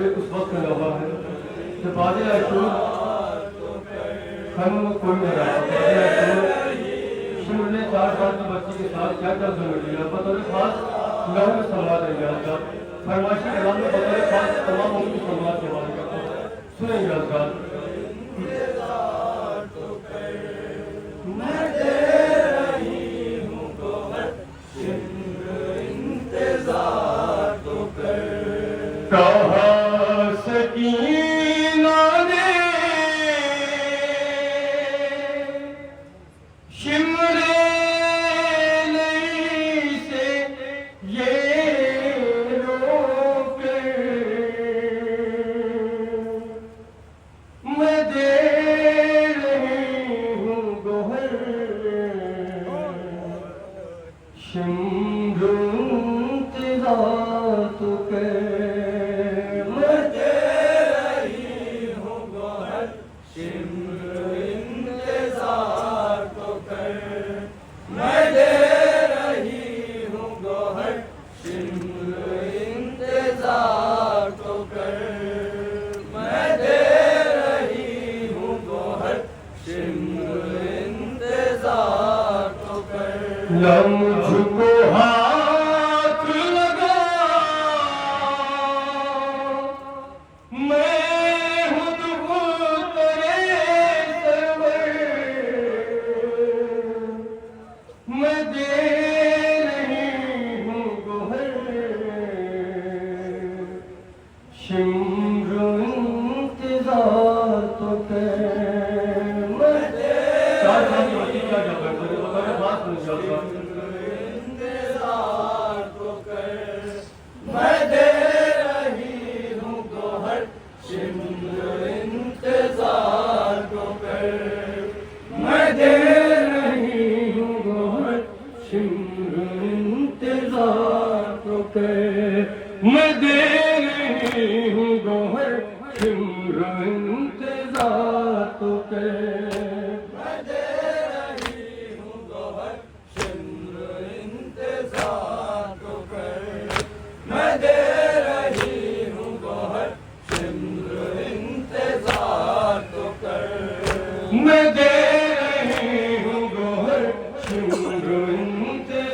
हुए उस वक्त में लगा है कि बादल अशूर खन कोई न रहा। बादल अशूर शिव ने 4 साल की बच्ची के साथ क्या क्या जुल्म किया। बतौर खास लहू में समाज का फरमाइशी कलाम में बतौर खास तमाम उनकी समाज के हवाले करता हूँ। सुने यादगार कहा सकीना ने शिमरे नहीं से ये रोके मैं दे रही हूँ गोहर शिमरू इंतजार तो कर मुझको हाथ लगा मैं हूँ तेरे सरवर मैं दे रही हूँ गोहर शिमरू इंतजार तो कर मैं दे इंतजार तो कर मैं दे रही हूँ गोहर शिमरू इंतजार तो कर मैं दे रही हूँ गोहर शिमरू इंतजार तो कर मैं दे रही हूँ गोहर शिमरू इंतजार तो कर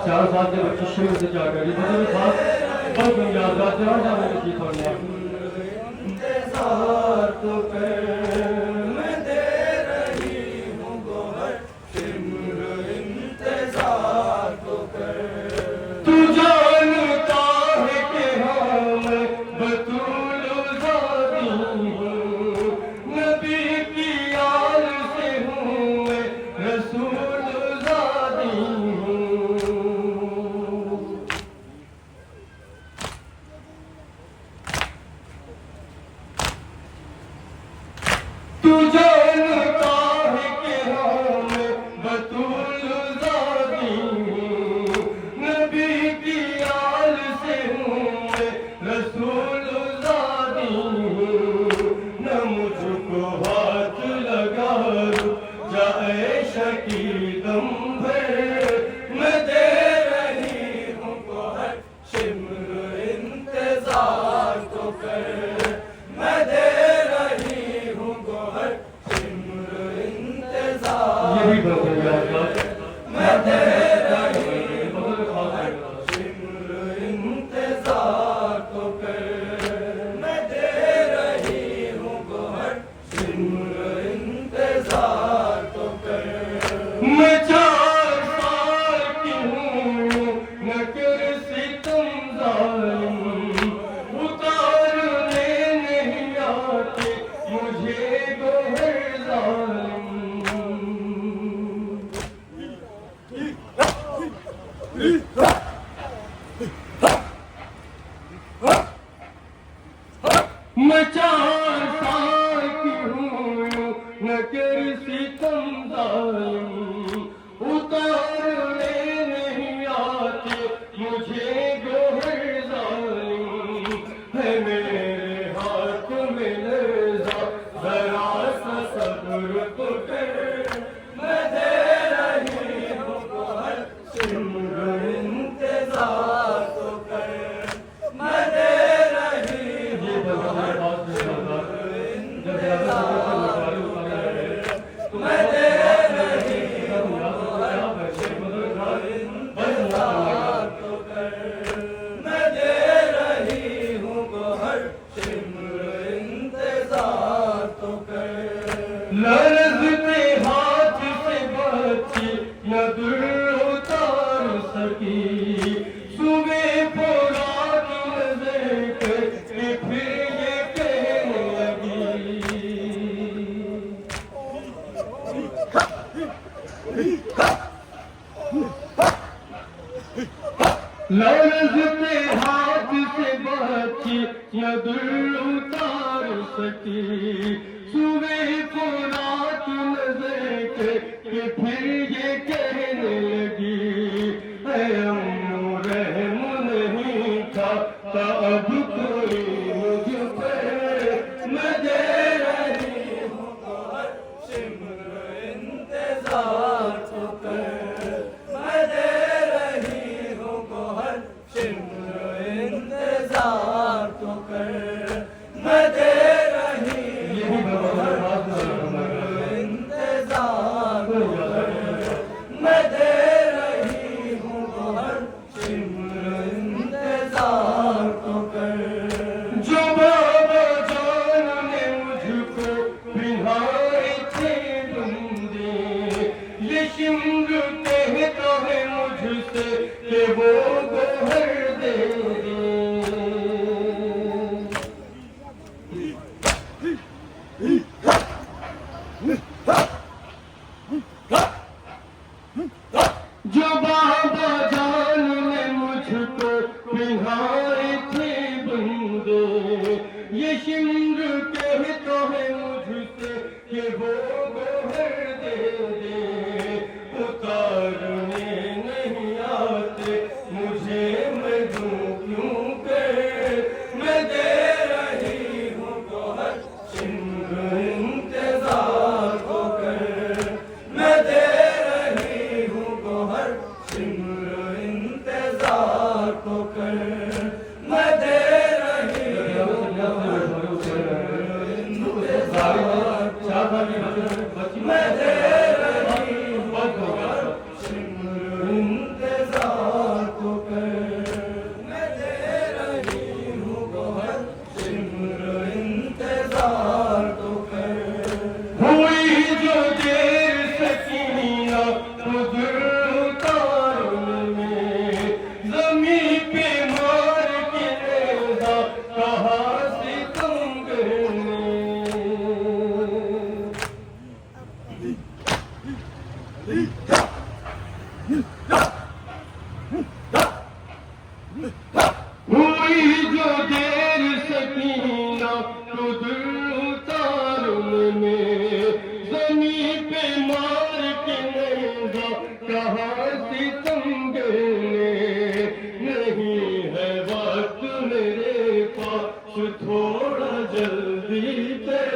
4 साल के बच्चे शुरू से क्या करी बदल था बहुत यादगार जहाँ जाने की चीज होने इंतजार तो कर मैं दे रही हूँ गोहर शिमरू इंतजार तो कर तू जानता है कि हाँ मैं बतूल ज़ादी हूँ नबी की याद से हूँ मैं रसूल ज़ादी हूँ तू जानता है कि हाँ मैं बतूल ज़ादी हूँ नबी की याद से हूँ मैं रसूल ज़ादी हूँ न मुझको हाथ लगा जाए शकी दम भर मैं दे रही हूँ गोहर शिमरू इंतजार तो कर मैं दे रही हूँ गोहर शिमरू इंतजार यही मैं दे रही हूँ गोहर शिमरू इंतजार तो कर मैं दे रही हूँ गोहर शिमरू इंतजार तो कर मैं 4 साल की हूँ न कर सितम जालिम उतारने नहीं आते मुझे गोहर जालिम मैं 4 साल की हूँ न कर सितम जालिम उतारने नहीं आते मुझे गोहर जालिम है मेरे हाथ में लर्ज़ा जरा सा सब्र तो कर मैं दे रही लौरज़ पे हाथ से बची न दुर उतार सकी, सुबह को रात नजर के फिर ये कहने लगी, अम्मू रहम नहीं था अब कोई मुझ पर, मैं दे रही हूँ गौहर शिम्र इंतजार तो कर, मैं दे रही हूँ गौहर शिम्र इंतजार तो कर, मैं दे रही हूँ गौहर शिम्र इंतजार तो कर, मैं दे रही हूँ गौहर शिम्र इंतजार तो कर। जो बाबा जान ने मुझको पिन्हाए थे बंदे, ये शिम्र कहता है मुझसे कि वो गौहर दे दे। जो बाबा जान ने मुझको पिन्हाए थे बंदे, ये शिम्र कहता है मुझसे कि वो गौहर दे दे। उतारने नहीं आते मुझे मैं दूं क्यों कर, मैं दे रही हूँ गौहर शिम्र इंतजार को कर, मैं दे रही हूँ गौहर शिम्र इंतजार को कर, मैं दे रही हूँ गौहर शिम्र इंतजार को कर, मैं दे रही हूँ गौहर शिम्र इंतजार को कर, मैं दे रही हूँ गौहर शिम्र इंतजार को कर। हुई जो देर सकीना उधर उतारने में, ज़मीं पे मार के रेज़ा कहाँ से तुम करने। हुई जो देर सकीना उधर उतारने में, ज़मीं पे मार के रेज़ा कहाँ से तुम करने। नहीं है वक्त मेरे पास थोड़ा जल्दी कर,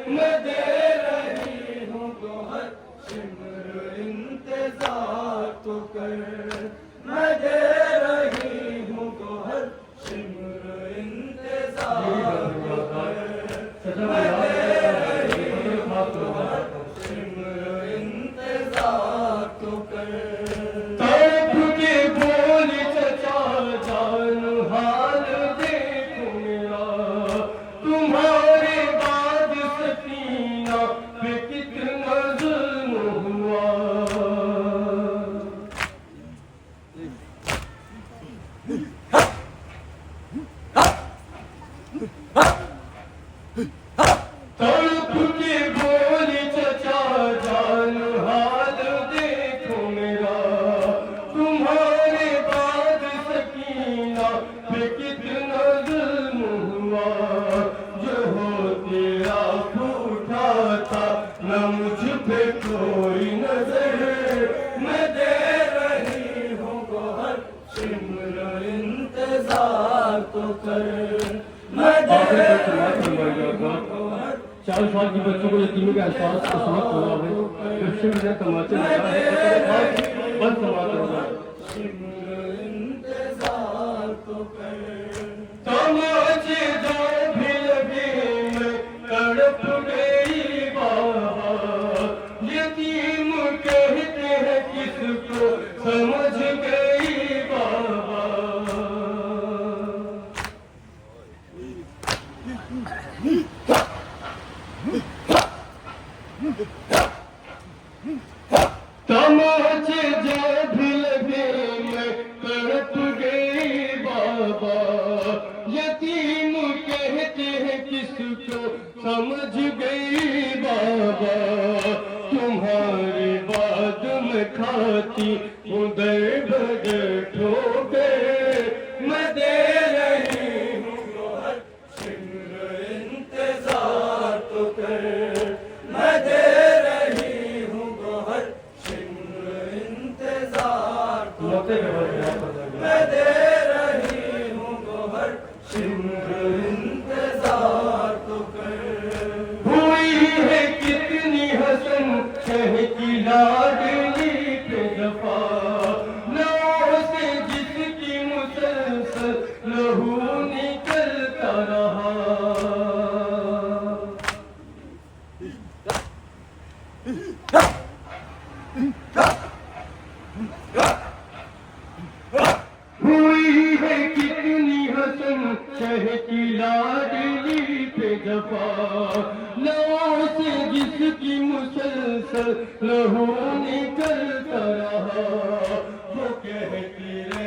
मैं दे रही हूँ गौहर शिम्र इंतजार तो कर, मैं दे रही हूँ गौहर शिम्र इंतजार तो कर, मैं दे रही हूँ गौहर शिम्र इंतजार तो कर। तड़प के बोल चचा जान हाल देखो मेरा, तुम्हारे बाद सकीना पे कितना जुल्म हुआ। तड़प के बोली चचा जान हाल देखो मेरा, तुम्हारे बाद सकीना पे कितना जुल्म हुआ। जो हो तेरा फूटा था न मुझ पे कोई नजर, मैं दे रही हूँ गौहर शिम्र इंतजार तो कर, मैं दे रही हूँ गौहर। 4 साल की बच्चों को यतीमों के एहसास को समाप्त हुआ है, जब शिम्र ने तमाचे लगाए बंद समाप्त होगा। शिम्र इंतजार तो कर, तमाचे जो भी लगे मैं तड़प गई बाबा, यतीम कहते हैं किसको समझ गई बाबा। तमाचे जो भी लगे मैं तड़प गई बाबा, यतीम कहते हैं किसको समझ गई बाबा। तुम्हारे बाद में खाती हूँ दर्द ठोके मैं दे रही हूँ गोहर सिंह इंतजार तो कर मैं दे रही हूँ गोहर सिंह इंतजार तो कर मैं दे रही हूँ गोहर सिंह इंतजार तो कर हुई है कितनी हसन शह की लाडली पे दफा नाव से जिसकी मुसलसल लहू निकलता रहा हुई है कितनी हसन शह की लाडली पे दफा नाव से जिसकी मुसलसल लहू निकलता रहा वो कहती